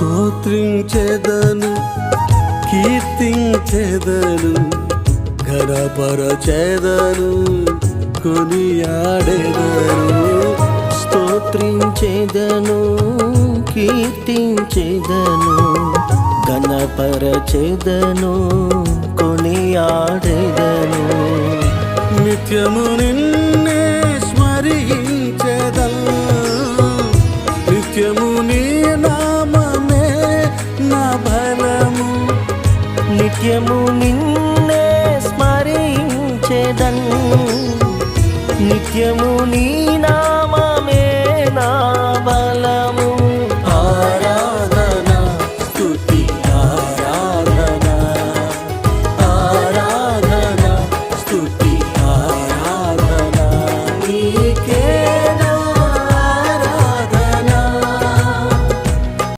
స్తోత్రించెదను కీర్తించెదను ఘనపరచెదను కొనియాడెదను స్తోత్రించెదను కీర్తించెదను ఘనపరచెదను కొనియాడెదను నిత్యము నిన్నే స్మరించెదను నిత్యము నీ నామమే నా బలము నిత్యము నిన్నే స్మరించెదను నిత్యము నీ